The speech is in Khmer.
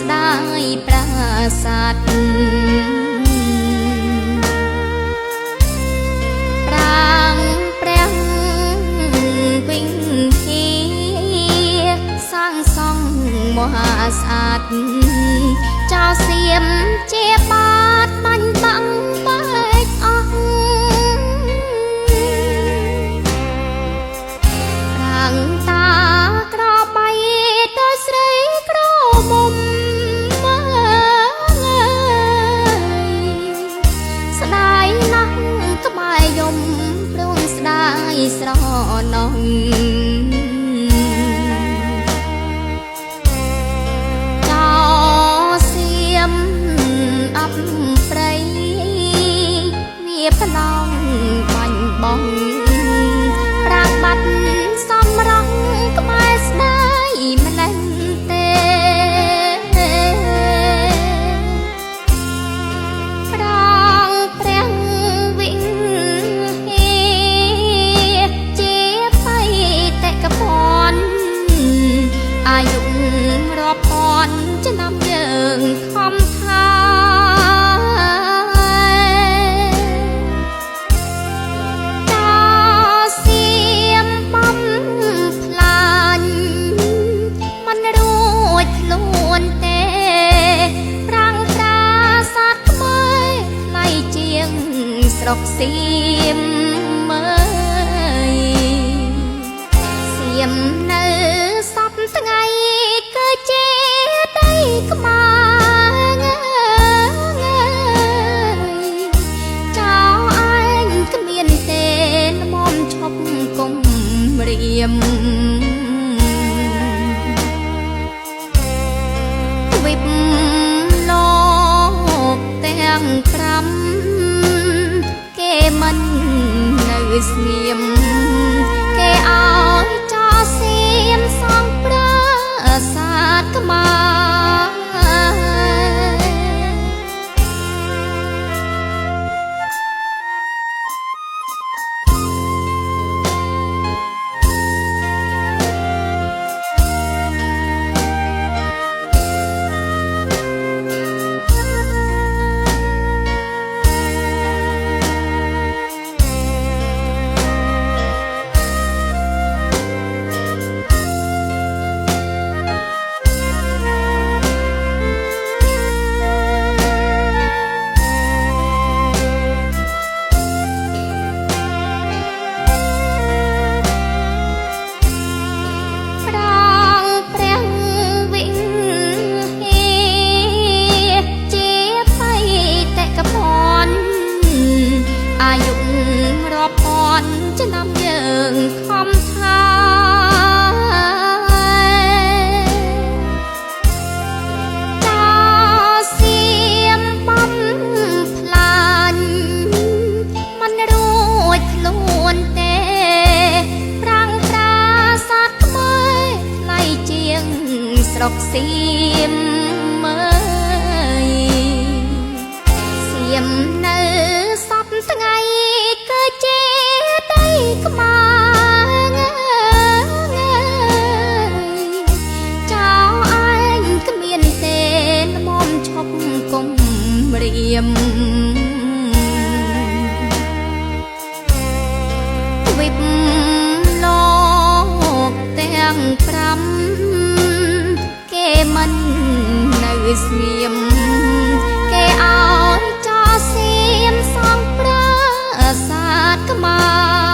ស្ដាយប្រាសាទប្រាងព្រះវិញហ៊ីសាងសង់មហាស្អាតចៅសៀមជាបាតបាញ់បាំងបែកអស់ប្រាងតាក្របីទៅស្រីក្រមុំស្ដាយណាស់ក្បែរយំព្រោះស្ដាយស្រណោះផ្នងបាញ់បងប្រាំងបាត់សំរងក្បែរស្ដាយម្លេះទេប្រាងព្រះវិញហ៊ីជាបៃតកពន់អាយុរាប់ពាន់ឆ្នាំយើងខំថាស្រុកសៀមមើលសៀមនៅសពថ្ងៃគឺជាដីក្មាងចៅឯងគ្មានទេល្មមឈប់កុំរៀមវិបលោកទាំង5គេមិននៅស្ងៀមគេឲ្យចោលសៀមសង់ប្រាសាទខ្មែរអាយុរាប់ពាន់ឆ្នាំយើងខំថាចោលសៀមបំផ្លាញមិនរួចខ្លួនទេប្រាំងប្រាសាទខ្មែរថ្លៃជាងស្រុកសៀមមើលសៀមនៅសពថ្ងៃគឺជាដីក្មាងចៅឯងគ្មានទេល្មមឈប់កុំរៀមវិបលោកទាំង5គេមិននៅស្ងៀមគេឲ្យចោលសៀមសង់ប្រាសាទខ្មែរ